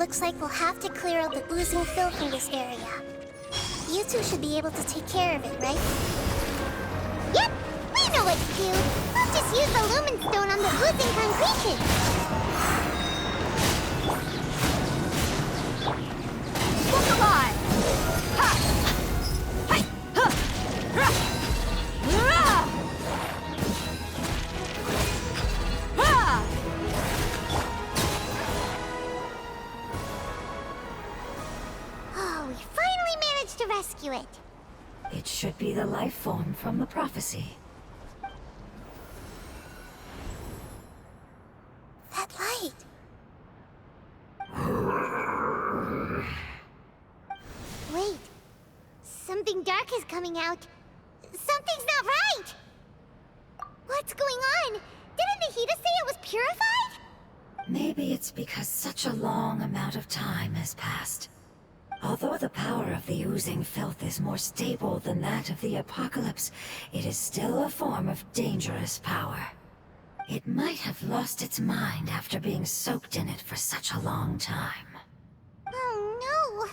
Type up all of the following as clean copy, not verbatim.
Looks like we'll have to clear out the oozing filth in this area. You two should be able to take care of it, right? Yep! We know what to do! We'll just use the lumen stone on the oozing concretion! Look alive! Ha! Hi! Ha! Ra! Ra! Ha! Oh, we finally managed to rescue it! It should be the life form from the prophecy. That light. Wait. Something dark is coming out. Something's not right! What's going on? Didn't Nahide say it was purified? Maybe it's because such a long amount of time has passed. Although the power of the oozing filth is more stable than that of the apocalypse, it is still a form of dangerous power. It might have lost its mind after being soaked in it for such a long time. Oh no!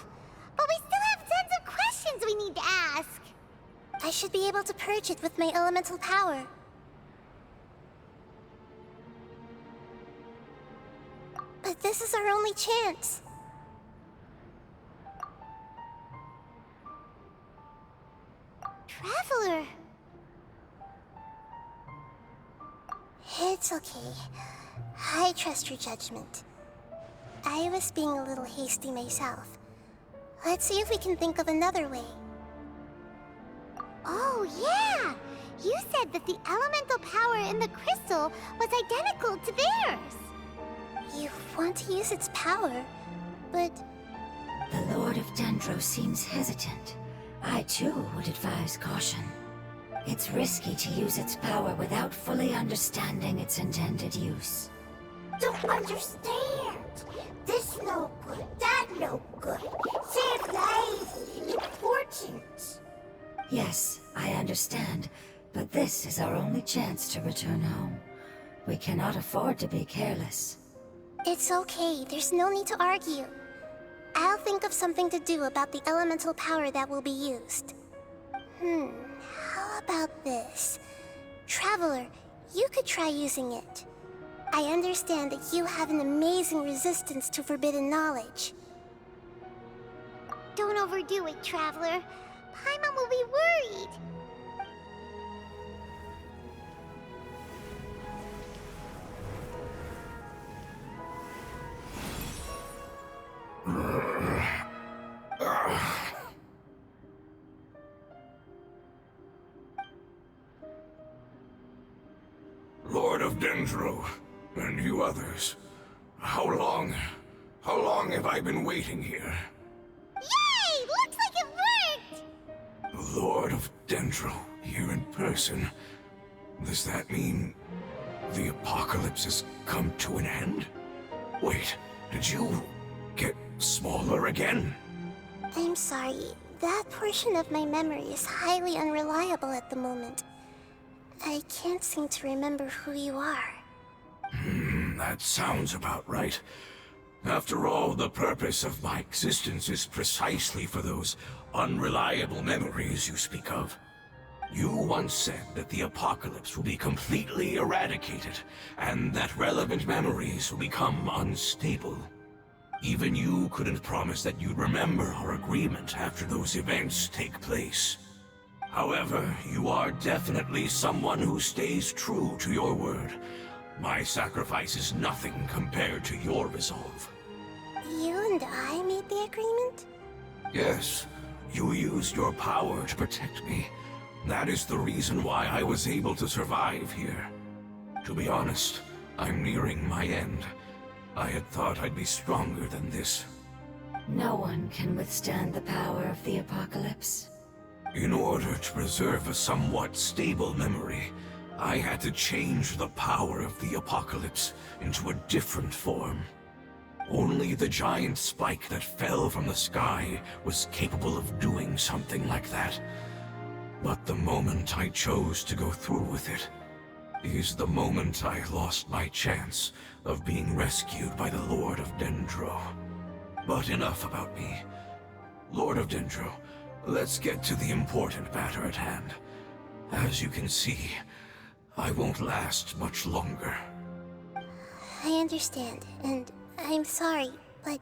But we still have tons of questions we need to ask! I should be able to purge it with my elemental power. But this is our only chance. Traveler! It's okay. I trust your judgment. I was being a little hasty myself. Let's see if we can think of another way. Oh yeah! You said that the elemental power in the crystal was identical to theirs! You want to use its power, but... The Lord of Dendro seems hesitant. I too would advise caution. It's risky to use its power without fully understanding its intended use. Don't understand. This no good, that no good. Save lives. Important. Yes, I understand, but this is our only chance to return home. We cannot afford to be careless. It's okay, there's no need to argue. I'll think of something to do about the elemental power that will be used. How about this? Traveler, you could try using it. I understand that you have an amazing resistance to forbidden knowledge. Don't overdo it, Traveler. Paimon will be worried. Lord of Dendro, and you others, how long have I been waiting here? Yay! Looks like it worked! Lord of Dendro, here in person. Does that mean the apocalypse has come to an end? Wait, did you get smaller again? I'm sorry, that portion of my memory is highly unreliable at the moment. I can't seem to remember who you are. That sounds about right. After all, the purpose of my existence is precisely for those unreliable memories you speak of. You once said that the apocalypse will be completely eradicated, and that relevant memories will become unstable. Even you couldn't promise that you'd remember our agreement after those events take place. However, you are definitely someone who stays true to your word. My sacrifice is nothing compared to your resolve. You and I made the agreement? Yes, you used your power to protect me. That is the reason why I was able to survive here. To be honest, I'm nearing my end. I had thought I'd be stronger than this. No one can withstand the power of the apocalypse. In order to preserve a somewhat stable memory, I had to change the power of the apocalypse into a different form. Only the giant spike that fell from the sky was capable of doing something like that. But the moment I chose to go through with it is the moment I lost my chance of being rescued by the Lord of Dendro. But enough about me. Lord of Dendro, let's get to the important matter at hand. As you can see, I won't last much longer. I understand, and I'm sorry, but...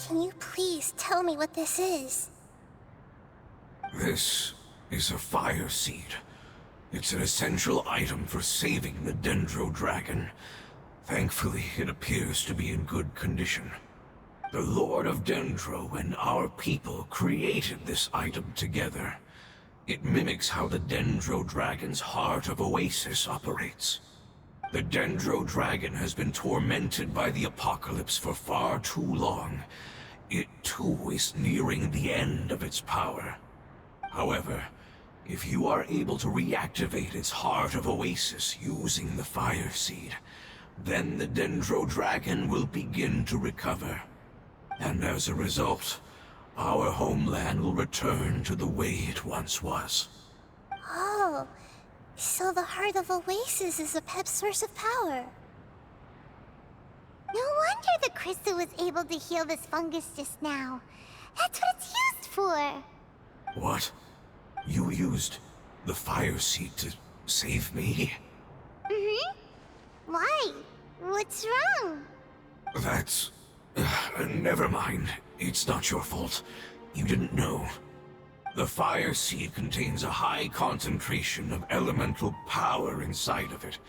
Can you please tell me what this is? This is a fire seed. It's an essential item for saving the Dendro Dragon. Thankfully, it appears to be in good condition. The Lord of Dendro and our people created this item together. It mimics how the Dendro Dragon's Heart of Oasis operates. The Dendro Dragon has been tormented by the apocalypse for far too long. It too is nearing the end of its power. However, if you are able to reactivate its Heart of Oasis using the Fire Seed, then the Dendro Dragon will begin to recover. And as a result, our homeland will return to the way it once was. Oh, so the Heart of Oasis is a pep source of power. No wonder the crystal was able to heal this fungus just now. That's what it's used for. What? You used the Fire Seed to save me? Mm-hmm. Why? What's wrong? That's... never mind. It's not your fault. You didn't know. The Fire Seed contains a high concentration of elemental power inside of it.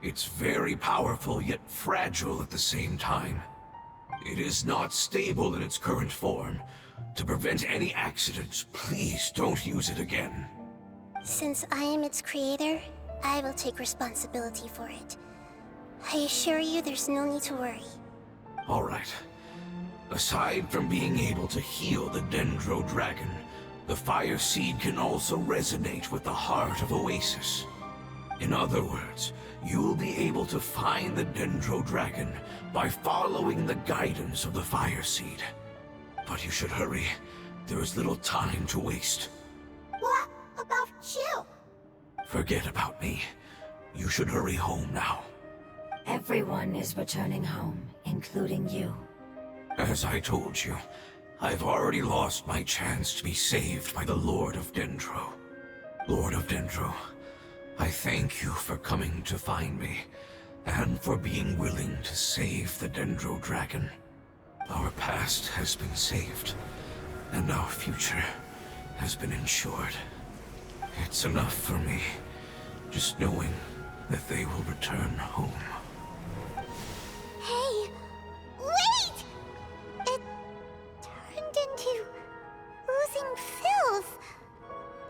It's very powerful, yet fragile at the same time. It is not stable in its current form. To prevent any accidents, please don't use it again. Since I am its creator, I will take responsibility for it. I assure you there's no need to worry. All right. Aside from being able to heal the Dendro Dragon, the Fire Seed can also resonate with the Heart of Oasis. In other words, you'll be able to find the Dendro Dragon by following the guidance of the Fire Seed. But you should hurry. There is little time to waste. What about you? Forget about me. You should hurry home now. Everyone is returning home, including you. As I told you, I've already lost my chance to be saved by the Lord of Dendro. Lord of Dendro, I thank you for coming to find me, and for being willing to save the Dendro Dragon. Our past has been saved, and our future has been ensured. It's enough for me, just knowing that they will return home. Hey, wait! It turned into oozing filth.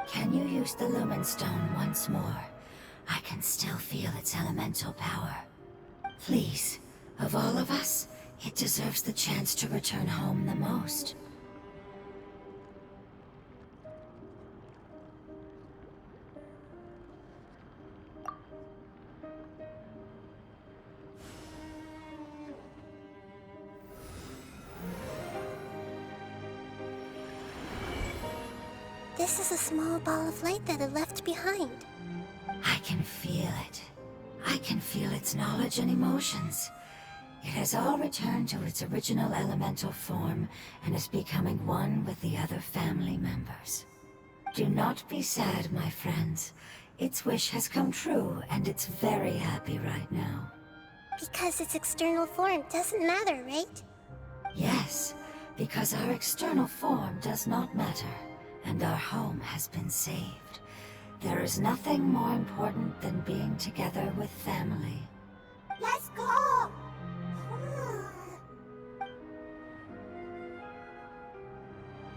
Can you use the Lumen Stone once more? I can still feel its elemental power. Please, of all of us, it deserves the chance to return home the most. This is a small ball of light that it left behind. I can feel it. I can feel its knowledge and emotions. It has all returned to its original elemental form and is becoming one with the other family members. Do not be sad, my friends. Its wish has come true, and it's very happy right now. Because its external form doesn't matter, right? Yes, because our external form does not matter, and our home has been saved. There is nothing more important than being together with family. Let's go!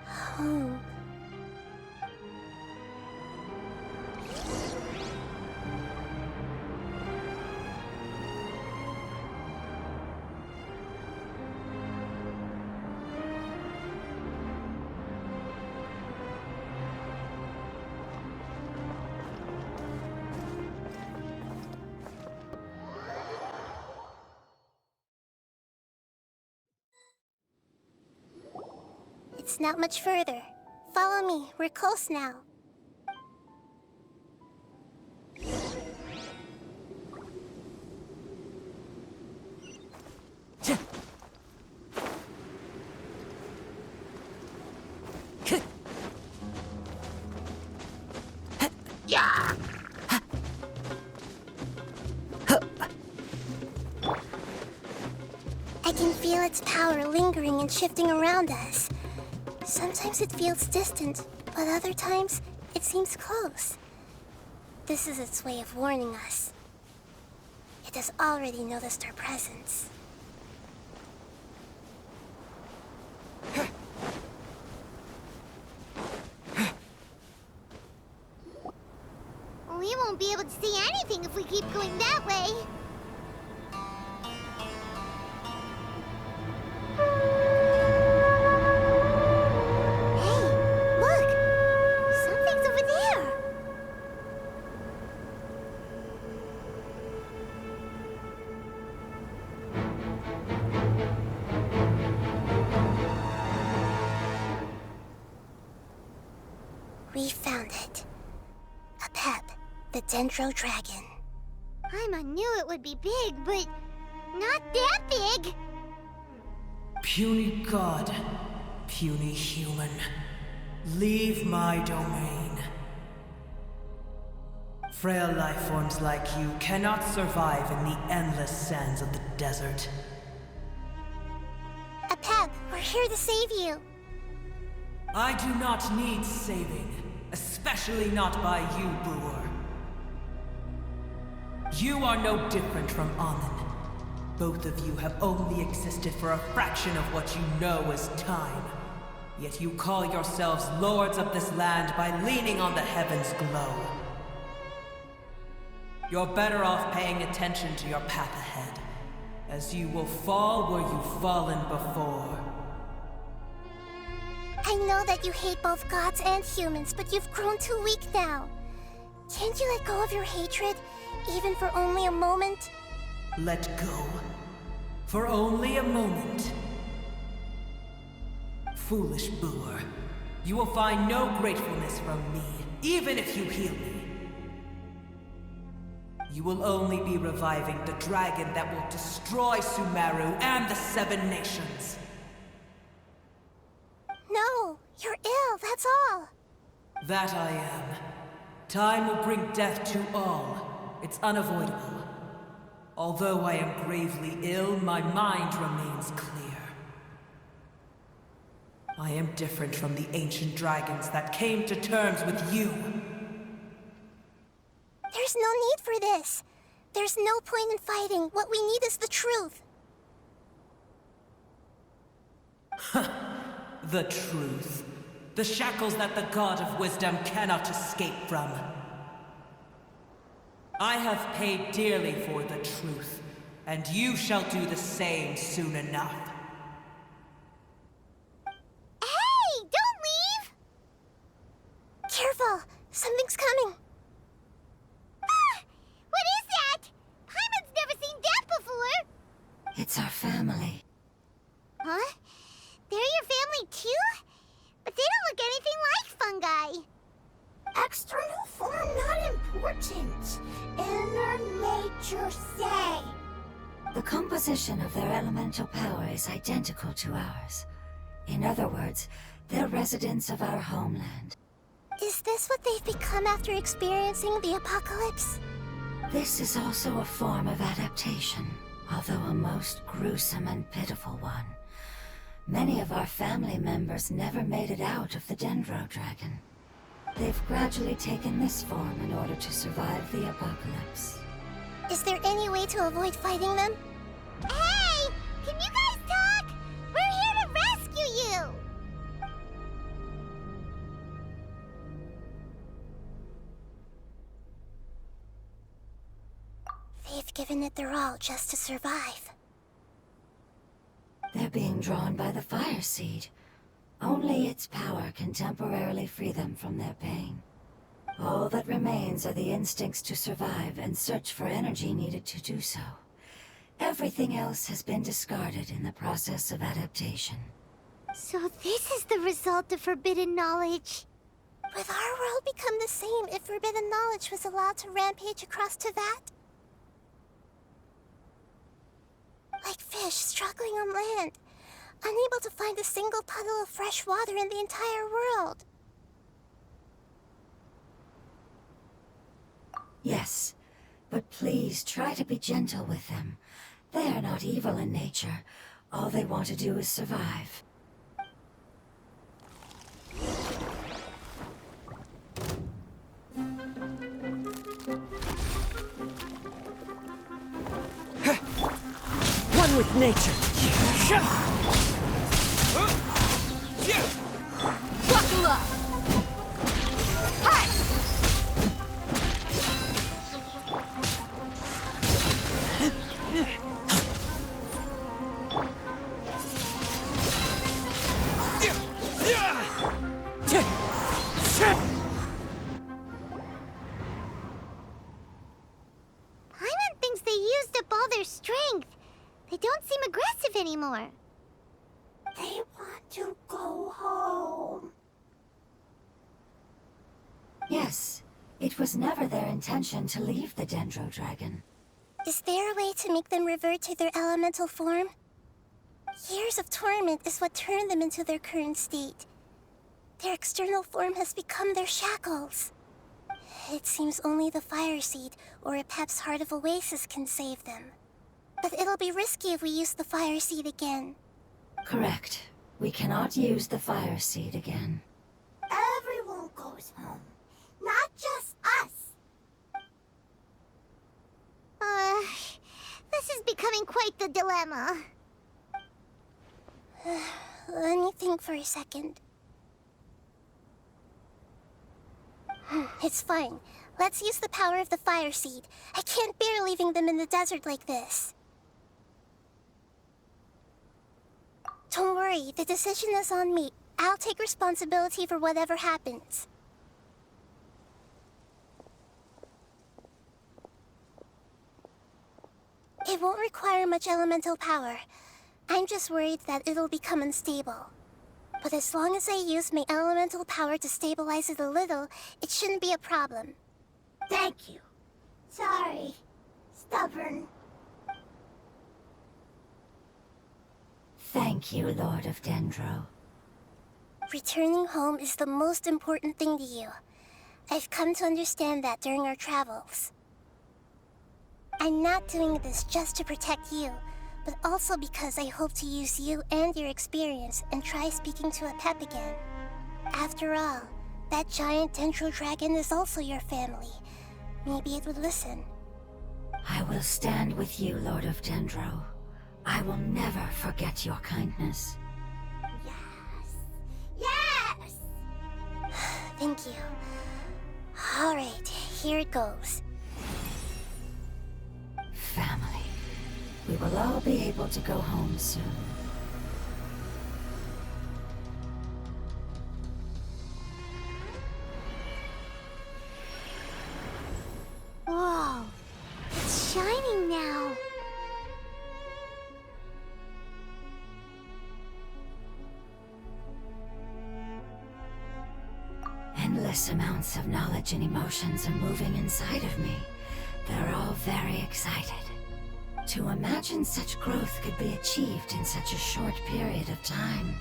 Home. It's not much further. Follow me, we're close now. I can feel its power lingering and shifting around us. Sometimes it feels distant, but other times it seems close. This is its way of warning us. It has already noticed our presence. We won't be able to see anything if we keep going that way. Hey, look! Something's over there! We found it. A pep, the Dendro Dragon. Paimon knew it would be big, but not that big! Puny god, puny human, leave my domain. Frail life forms like you cannot survive in the endless sands of the desert. A pep, we're here to save you. I do not need saving, especially not by you, Boor. You are no different from Amun. Both of you have only existed for a fraction of what you know as time. Yet you call yourselves lords of this land by leaning on the heavens' glow. You're better off paying attention to your path ahead, as you will fall where you've fallen before. I know that you hate both gods and humans, but you've grown too weak now. Can't you let go of your hatred, even for only a moment? Let go. For only a moment. Foolish Boor. You will find no gratefulness from me, even if you heal me. You will only be reviving the dragon that will destroy Sumeru and the Seven Nations. No, you're ill, that's all. That I am. Time will bring death to all. It's unavoidable. Although I am gravely ill, my mind remains clear. I am different from the ancient dragons that came to terms with you. There's no need for this. There's no point in fighting. What we need is the truth. The truth. The shackles that the God of Wisdom cannot escape from. I have paid dearly for the truth, and you shall do the same soon enough. Hey! Don't leave! Careful, something's coming. Ah! What is that? Paimon's never seen that before! It's our family. Huh? They're your family too? But they don't look anything like fungi. External form not important. Inner nature say. The composition of their elemental power is identical to ours. In other words, they're residents of our homeland. Is this what they've become after experiencing the apocalypse? This is also a form of adaptation, although a most gruesome and pitiful one. Many of our family members never made it out of the Dendro Dragon. They've gradually taken this form in order to survive the apocalypse. Is there any way to avoid fighting them? Hey! Can you guys talk? We're here to rescue you! They've given it their all just to survive. They're being drawn by the fire seed. Only its power can temporarily free them from their pain. All that remains are the instincts to survive and search for energy needed to do so. Everything else has been discarded in the process of adaptation. So this is the result of forbidden knowledge. Would our world become the same if forbidden knowledge was allowed to rampage across Teyvat? Like fish struggling on land, unable to find a single puddle of fresh water in the entire world. Yes, but please try to be gentle with them. They are not evil in nature, All they want to do is survive. One with nature. Buckle up! Hi! Paimon thinks they used up all their strength. They don't seem aggressive anymore. They want to go home. Yes, it was never their intention to leave the Dendro Dragon. Is there a way to make them revert to their elemental form? Years of torment is what turned them into their current state. Their external form has become their shackles. It seems only the Fire Seed or Epep's Heart of Oasis can save them. But it'll be risky if we use the Fire Seed again. Correct. We cannot use the Fire Seed again. Everyone goes home, not just us. This is becoming quite the dilemma. Let me think for a second. It's fine. Let's use the power of the Fire Seed. I can't bear leaving them in the desert like this. Don't worry, the decision is on me. I'll take responsibility for whatever happens. It won't require much elemental power. I'm just worried that it'll become unstable. But as long as I use my elemental power to stabilize it a little, it shouldn't be a problem. Thank you. Sorry. Stubborn. Thank you, Lord of Dendro. Returning home is the most important thing to you. I've come to understand that during our travels. I'm not doing this just to protect you, but also because I hope to use you and your experience and try speaking to Epep again. After all, that giant Dendro Dragon is also your family. Maybe it would listen. I will stand with you, Lord of Dendro. I will never forget your kindness. Yes! Thank you. Alright, here it goes. Family. We will all be able to go home soon. Whoa, it's shining now. Endless amounts of knowledge and emotions are moving inside of me. They're all very excited. To imagine such growth could be achieved in such a short period of time.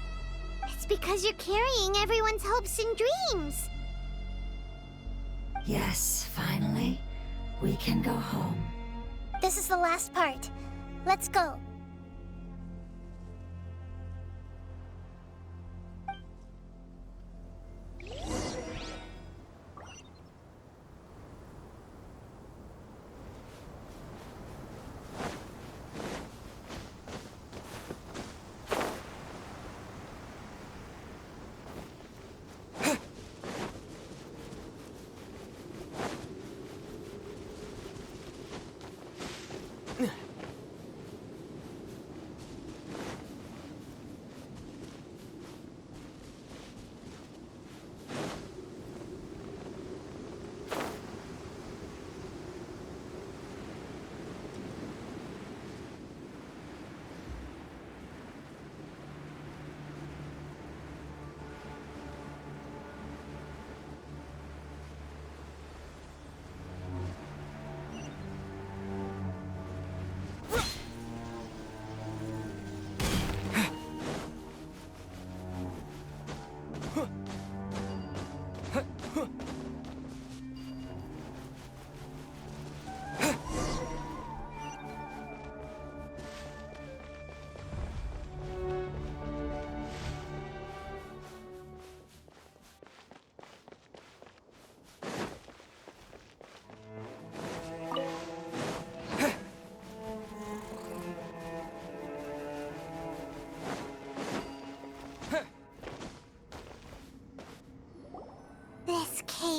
It's because you're carrying everyone's hopes and dreams. Yes, finally, we can go home. This is the last part. Let's go.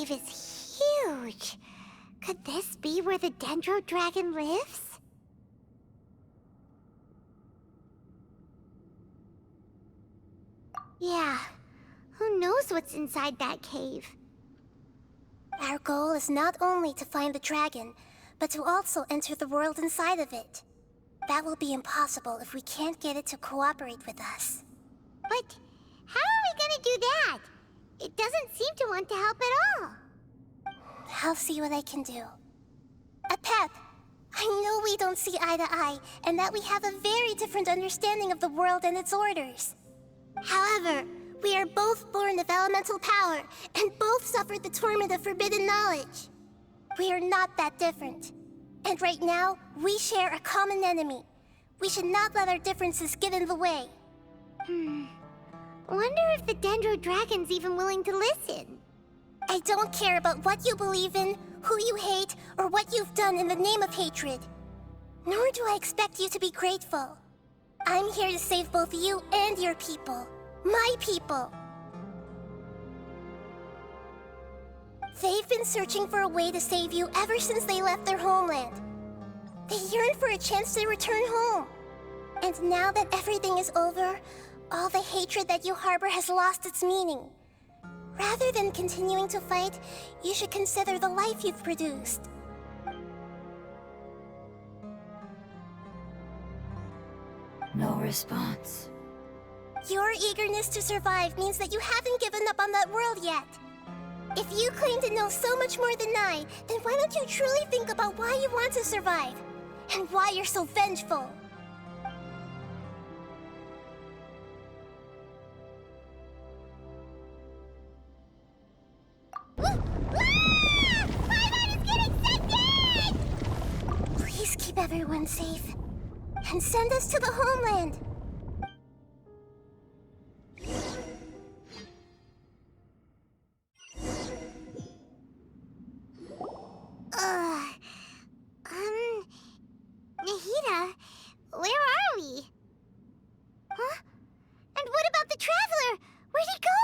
cave is huge. Could this be where the Dendro Dragon lives? Yeah, who knows what's inside that cave? Our goal is not only to find the dragon, but to also enter the world inside of it. That will be impossible if we can't get it to cooperate with us. But how are we gonna do that? It doesn't seem to want to help at all. I'll see what I can do. Pep, I know we don't see eye to eye, and that we have a very different understanding of the world and its orders. However, we are both born of elemental power, and both suffered the torment of forbidden knowledge. We are not that different. And right now, we share a common enemy. We should not let our differences get in the way. Wonder if the Dendro Dragon's even willing to listen. I don't care about what you believe in, who you hate, or what you've done in the name of hatred. Nor do I expect you to be grateful. I'm here to save both you and your people. My people. They've been searching for a way to save you ever since they left their homeland. They yearn for a chance to return home. And now that everything is over, all the hatred that you harbor has lost its meaning. Rather than continuing to fight, you should consider the life you've produced. No response. Your eagerness to survive means that you haven't given up on that world yet. If you claim to know so much more than I, then why don't you truly think about why you want to survive? And why you're so vengeful? Paimon is getting sent in! Please keep everyone safe. And send us to the homeland. Nahide, where are we? Huh? And what about the Traveler? Where'd he go?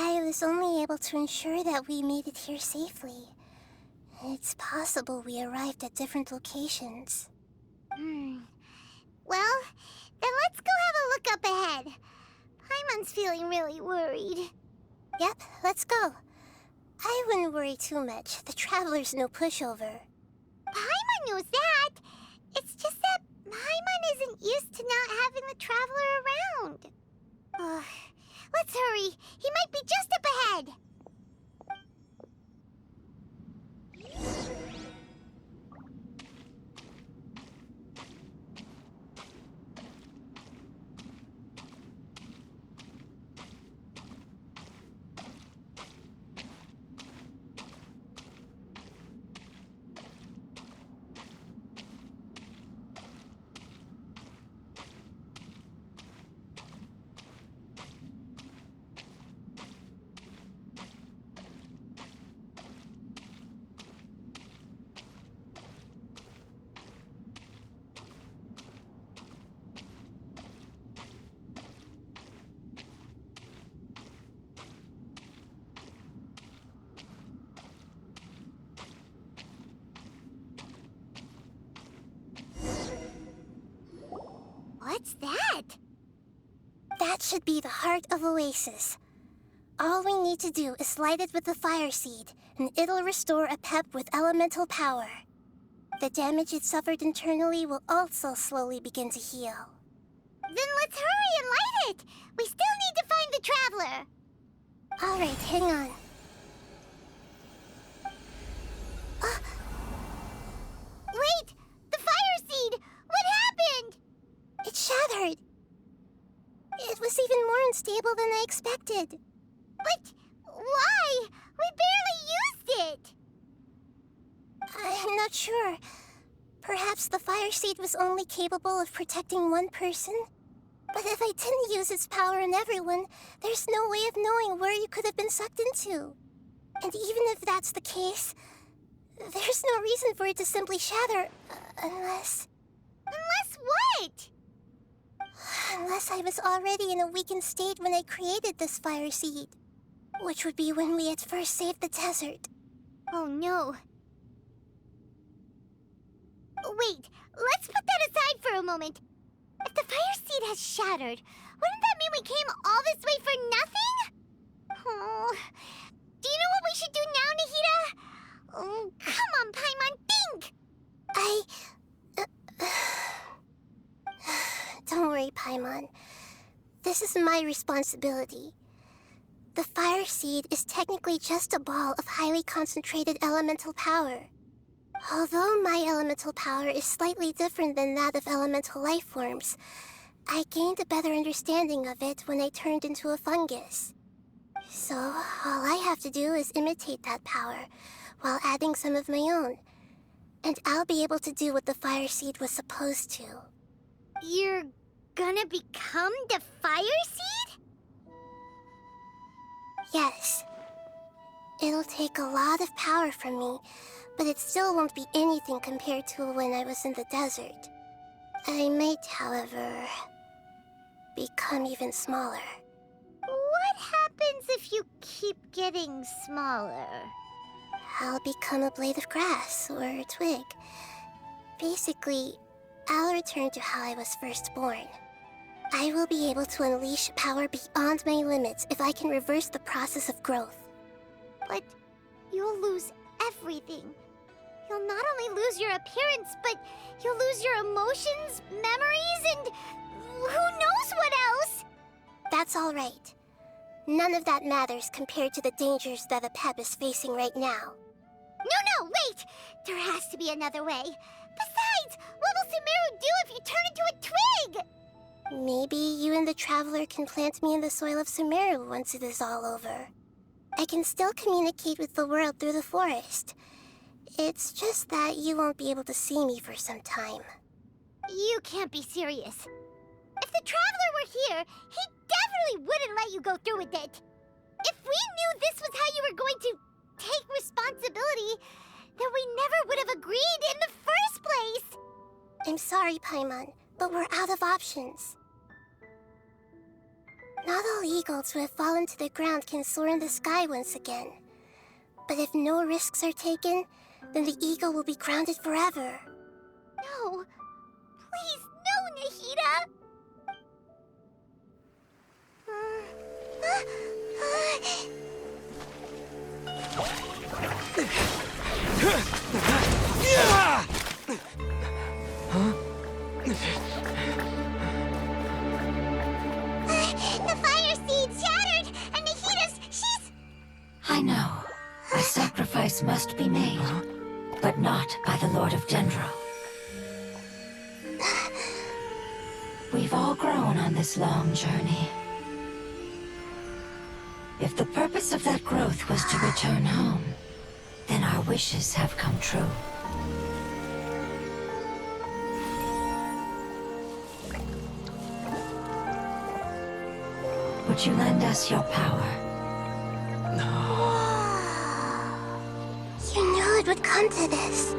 I was only able to ensure that we made it here safely. It's possible we arrived at different locations. Well, then let's go have a look up ahead. Paimon's feeling really worried. Yep, let's go. I wouldn't worry too much. The Traveler's no pushover. Paimon knows that. It's just that Paimon isn't used to not having the Traveler around. Let's hurry. He might be just up ahead. What's that? That should be the heart of Oasis. All we need to do is light it with the fire seed, and it'll restore a pep with elemental power. The damage it suffered internally will also slowly begin to heal. Then let's hurry and light it! We still need to find the Traveler! Alright, hang on. Wait! The fire seed! What happened? It shattered! It was even more unstable than I expected. But why? We barely used it! I'm not sure. Perhaps the fire seed was only capable of protecting one person? But if I didn't use its power on everyone, there's no way of knowing where you could have been sucked into. And even if that's the case, there's no reason for it to simply shatter, unless... Unless what? Unless I was already in a weakened state when I created this fire seed. which would be when we at first saved the desert. Oh no. Wait, let's put that aside for a moment. If the fire seed has shattered, wouldn't that mean we came all this way for nothing? Oh, do you know what we should do now, Nahide? Oh, come on, Paimon, think! Don't worry, Paimon. This is my responsibility. The fire seed is technically just a ball of highly concentrated elemental power. Although my elemental power is slightly different than that of elemental life forms, I gained a better understanding of it when I turned into a fungus. So, all I have to do is imitate that power, while adding some of my own. And I'll be able to do what the fire seed was supposed to. You're gonna become the fire seed? Yes. It'll take a lot of power from me, but it still won't be anything compared to when I was in the desert. I might, however, become even smaller. What happens if you keep getting smaller? I'll become a blade of grass or a twig. Basically, I'll return to how I was first born. I will be able to unleash power beyond my limits if I can reverse the process of growth. But you'll lose everything. You'll not only lose your appearance, but you'll lose your emotions, memories, and who knows what else? That's all right. None of that matters compared to the dangers that a pep is facing right now. No, wait! There has to be another way. Besides, what will Sumeru do if you turn into a twig? Maybe you and the Traveler can plant me in the soil of Sumeru once it is all over. I can still communicate with the world through the forest. It's just that you won't be able to see me for some time. You can't be serious. If the Traveler were here, he definitely wouldn't let you go through with it. If we knew this was how you were going to take responsibility, then we never would have agreed in the first place. I'm sorry, Paimon, but we're out of options. Not all eagles who have fallen to the ground can soar in the sky once again. But if no risks are taken, then the eagle will be grounded forever. No. Please, no, Nahide! The fire seed shattered, and she's... I know. A sacrifice must be made, but not by the Lord of Dendro. We've all grown on this long journey. If the purpose of that growth was to return home, then our wishes have come true. Would you lend us your power? You knew it would come to this.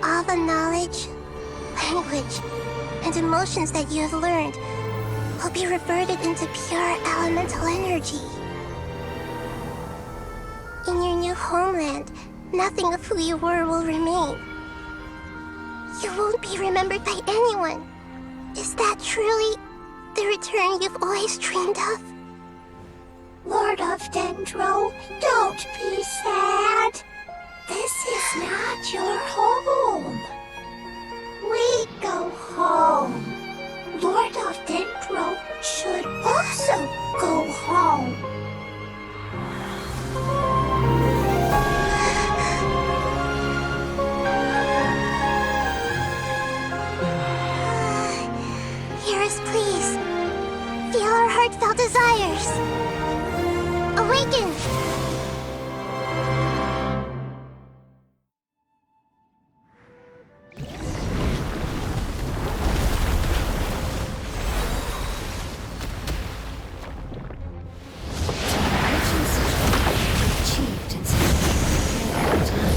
All the knowledge, language, and emotions that you have learned will be reverted into pure elemental energy. In your new homeland, nothing of who you were will remain. You won't be remembered by anyone. Is that truly the return you've always dreamed of? Lord of Dendro, don't be sad. This is not your home. We go home. Lord of Dendro should also go home. Hear us, please. Feel our heartfelt desires. Awaken! Achieved in such time.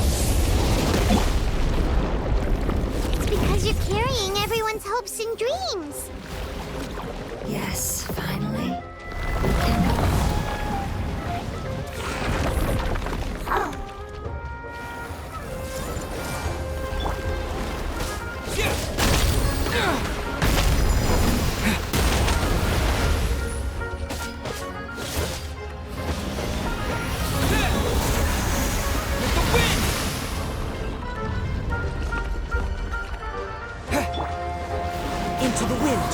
It's because you're carrying everyone's hopes and dreams. Yes, finally. We can go home. Into the wind.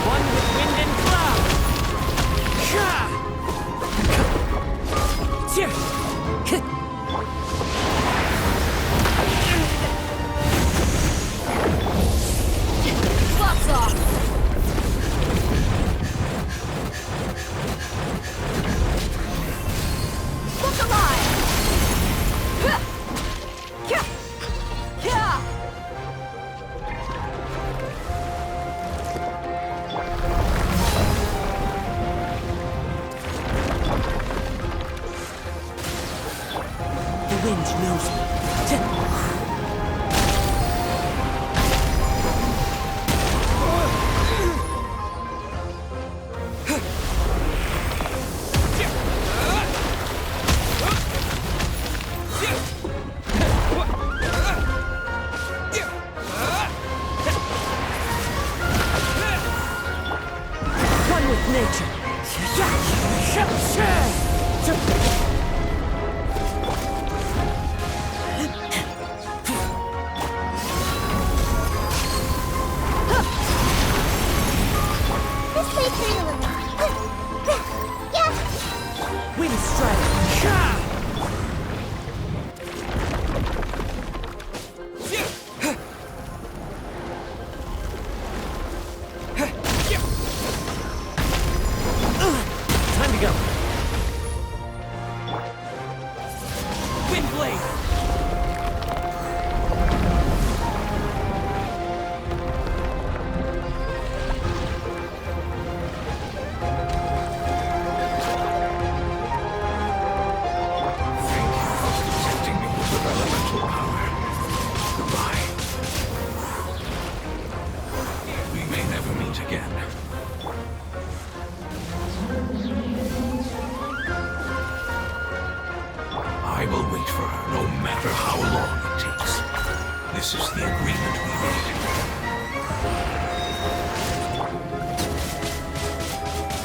One with wind and cloud. Lots off. Look alive. The wind knows me. One with nature. This way through a little. Yeah. Wind strike. Time to go. Wind blade. Thank you for protecting me with your elemental power. Goodbye. We may never meet again. I will wait for her no matter how long it takes. This is the agreement we made.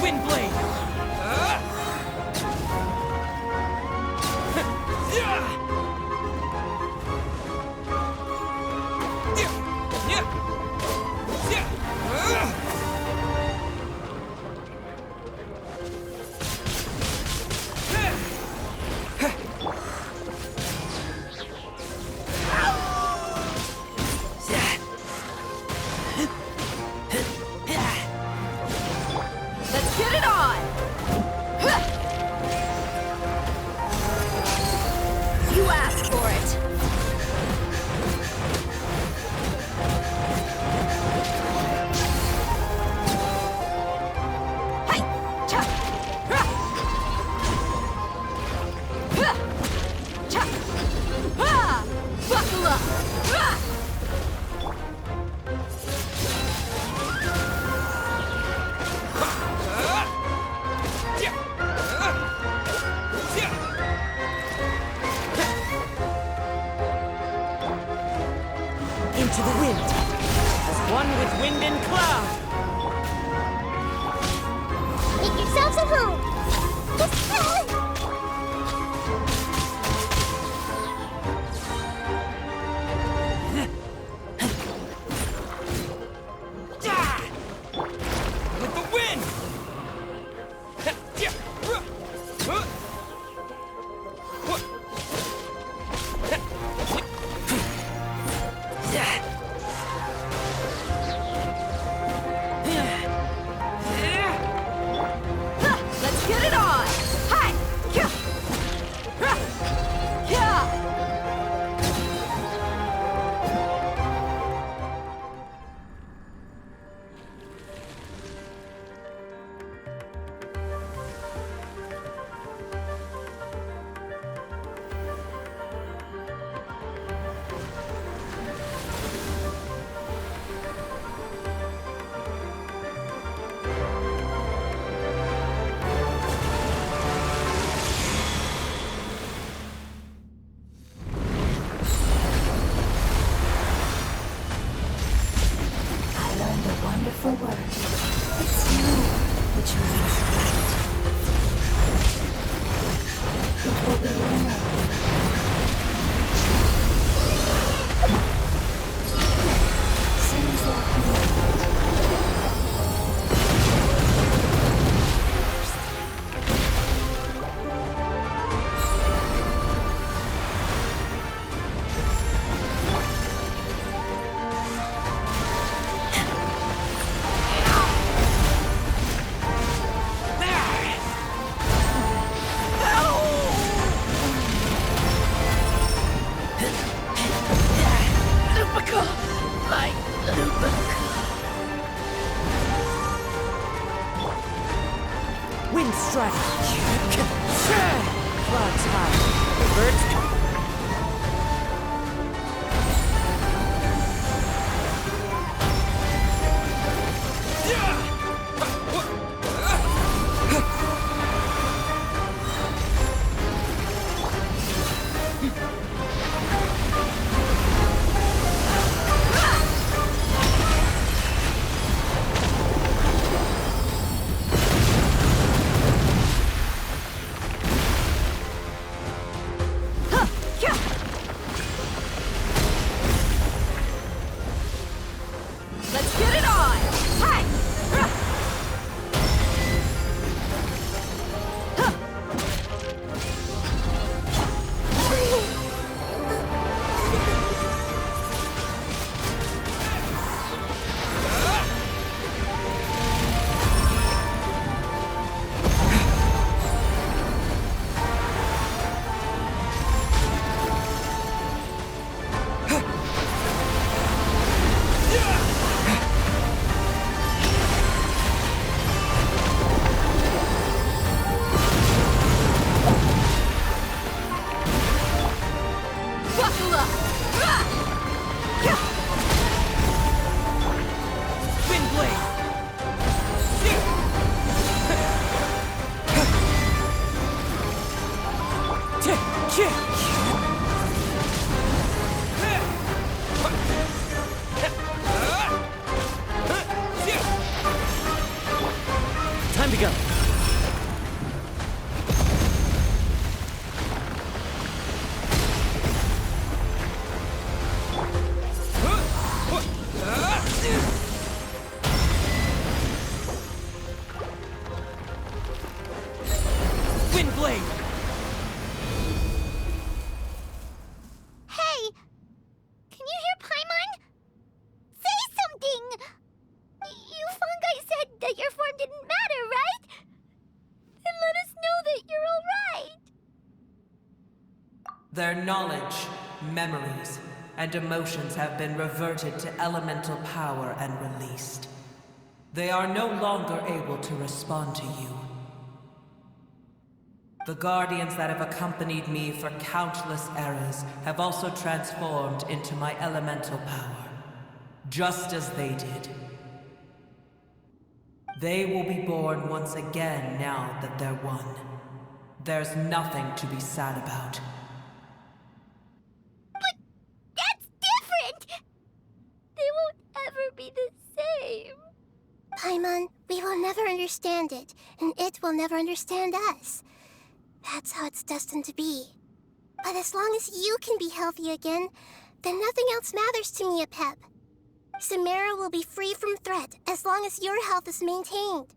Wind blade. Let's get it on. You asked for it. Hey, cha, ha, ha, cha, ha. Buckle up. Ha. Into the wind. As one with wind and cloud. Make yourselves at home. With the wind. Let's get it on. Hi. Strider. Clouds high. Revert. Let's get it on! Hi! Buckle up! Wind blade. Time to go. Wind blade. Hey! Can you hear Paimon? Say something! You fungi said that your form didn't matter, right? Then let us know that you're alright! Their knowledge, memories, and emotions have been reverted to elemental power and released. They are no longer able to respond to you. The guardians that have accompanied me for countless eras have also transformed into my elemental power, just as they did. They will be born once again now that they're one. There's nothing to be sad about. That's different! They won't ever be the same. Paimon, we will never understand it, and it will never understand us. That's how it's destined to be. But as long as you can be healthy again, then nothing else matters to me, Apep. Samara will be free from threat as long as your health is maintained.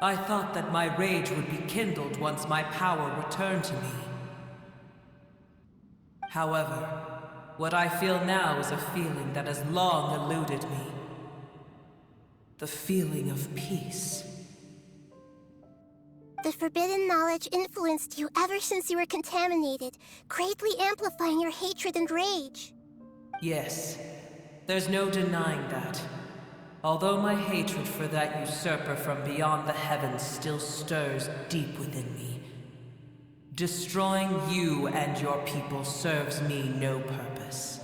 I thought that my rage would be kindled once my power returned to me. However, what I feel now is a feeling that has long eluded me. The feeling of peace. The forbidden knowledge influenced you ever since you were contaminated, greatly amplifying your hatred and rage. Yes, there's no denying that. Although my hatred for that usurper from beyond the heavens still stirs deep within me, destroying you and your people serves me no purpose.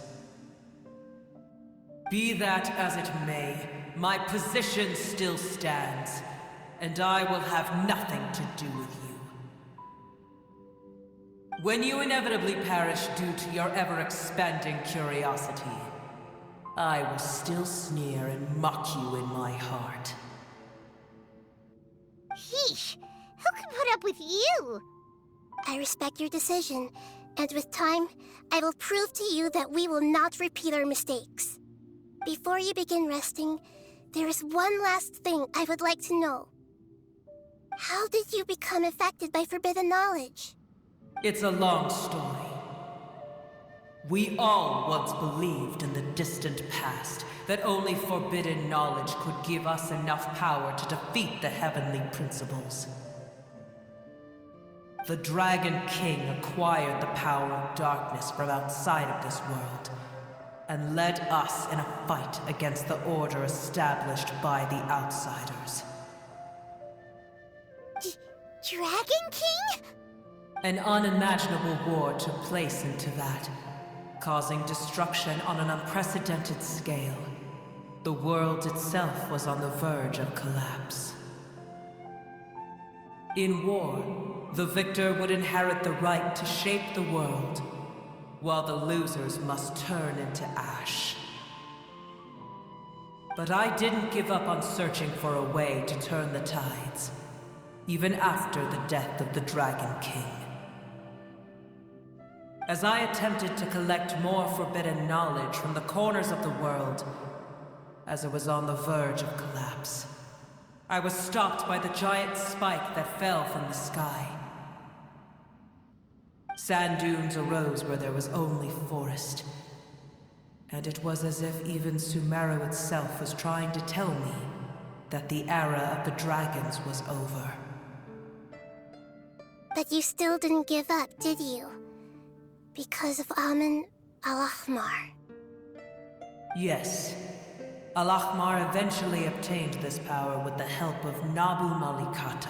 Be that as it may, my position still stands, and I will have nothing to do with you. When you inevitably perish due to your ever-expanding curiosity, I will still sneer and mock you in my heart. Sheesh, who can put up with you? I respect your decision, and with time, I will prove to you that we will not repeat our mistakes. Before you begin resting, there is one last thing I would like to know. How did you become affected by forbidden knowledge? It's a long story. We all once believed in the distant past that only forbidden knowledge could give us enough power to defeat the heavenly principles. The Dragon King acquired the power of darkness from outside of this world, and led us in a fight against the order established by the Outsiders. Dragon King? An unimaginable war took place into that, causing destruction on an unprecedented scale. The world itself was on the verge of collapse. In war, the victor would inherit the right to shape the world, while the losers must turn into ash. But I didn't give up on searching for a way to turn the tides, even after the death of the Dragon King. As I attempted to collect more forbidden knowledge from the corners of the world, as it was on the verge of collapse, I was stopped by the giant spike that fell from the sky. Sand dunes arose where there was only forest, and it was as if even Sumeru itself was trying to tell me that the era of the dragons was over. But you still didn't give up, did you? Because of Amun al-Ahmar. Yes. Al-Ahmar eventually obtained this power with the help of Nabu Malikata.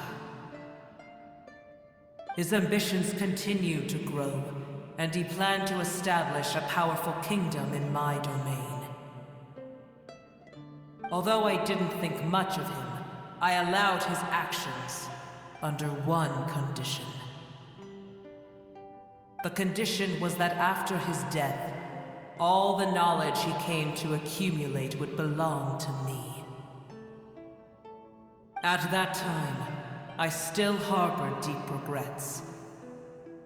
His ambitions continued to grow, and he planned to establish a powerful kingdom in my domain. Although I didn't think much of him, I allowed his actions under one condition. The condition was that after his death, all the knowledge he came to accumulate would belong to me. At that time, I still harbored deep regrets.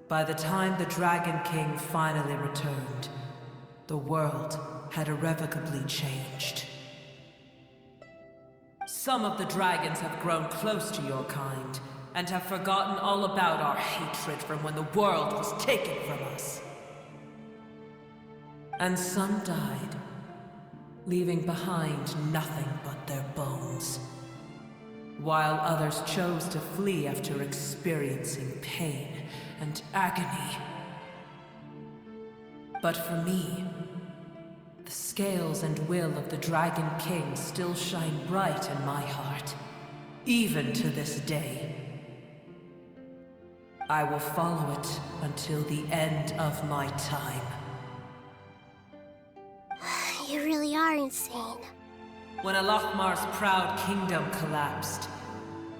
By the time the Dragon King finally returned, the world had irrevocably changed. Some of the dragons have grown close to your kind, and have forgotten all about our hatred from when the world was taken from us. And some died, leaving behind nothing but their bones, while others chose to flee after experiencing pain and agony. But for me, the scales and will of the Dragon King still shine bright in my heart, even to this day. I will follow it until the end of my time. You really are insane. When Al-Ahmar's proud kingdom collapsed,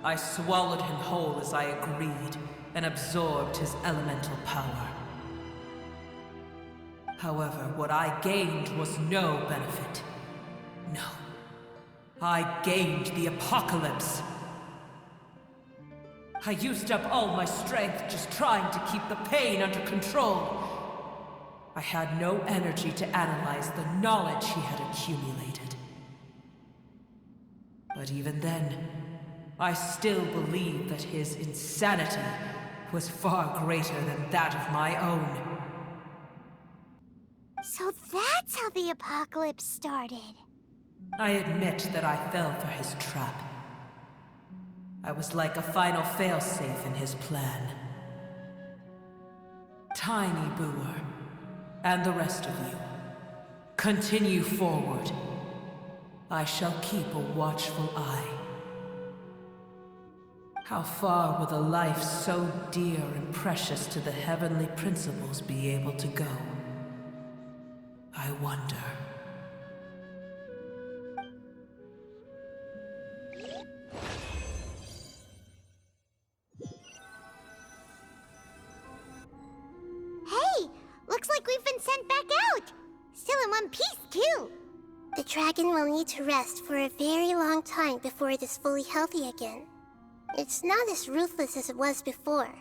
I swallowed him whole as I agreed and absorbed his elemental power. However, what I gained was no benefit. No. I gained the apocalypse. I used up all my strength just trying to keep the pain under control. I had no energy to analyze the knowledge he had accumulated. But even then, I still believed that his insanity was far greater than that of my own. So that's how the apocalypse started. I admit that I fell for his trap. I was like a final failsafe in his plan. Tiny Booer, and the rest of you, continue forward. I shall keep a watchful eye. How far will a life so dear and precious to the heavenly principles be able to go? I wonder. Hey! Looks like we've been sent back out! Still in one piece, too! The dragon will need to rest for a very long time before it is fully healthy again. It's not as ruthless as it was before.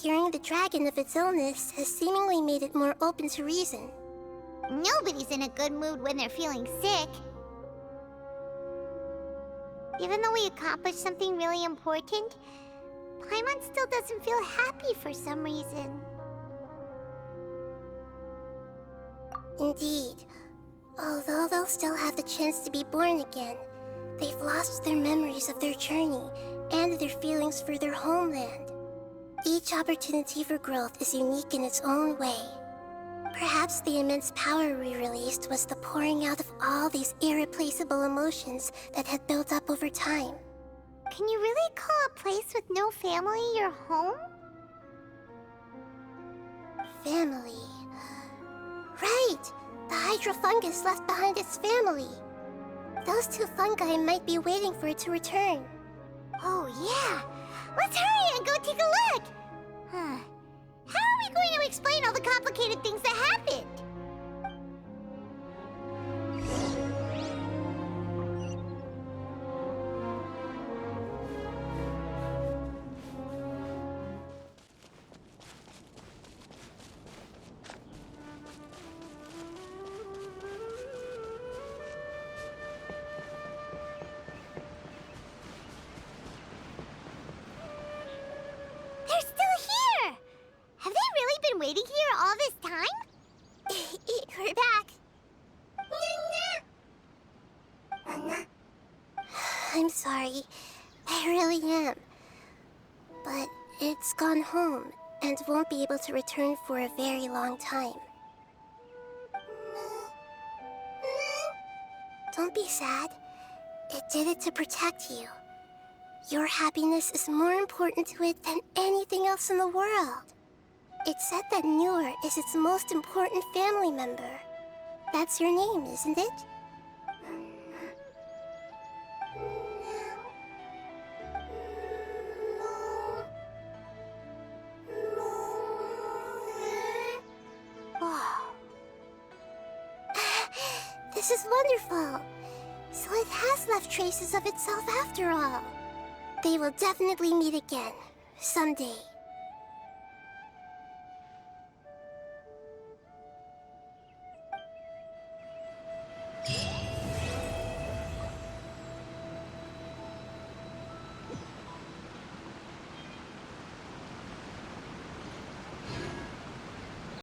Curing the dragon of its illness has seemingly made it more open to reason. Nobody's in a good mood when they're feeling sick. Even though we accomplished something really important, Paimon still doesn't feel happy for some reason. Indeed. Although they'll still have the chance to be born again, they've lost their memories of their journey and their feelings for their homeland. Each opportunity for growth is unique in its own way. Perhaps the immense power we released was the pouring out of all these irreplaceable emotions that had built up over time. Can you really call a place with no family your home? Family. Right! The Hydra fungus left behind its family. Those two fungi might be waiting for it to return. Oh, yeah. Let's hurry and go take a look. How are we going to explain all the complicated things that happened? They're still here! Have they really been waiting here all this time? We're back. I'm sorry. I really am. But it's gone home and won't be able to return for a very long time. Don't be sad. It did it to protect you. Your happiness is more important to it than anything else in the world. It's said that Newer is its most important family member. That's your name, isn't it? Oh. This is wonderful. So it has left traces of itself after all. They will definitely meet again, someday.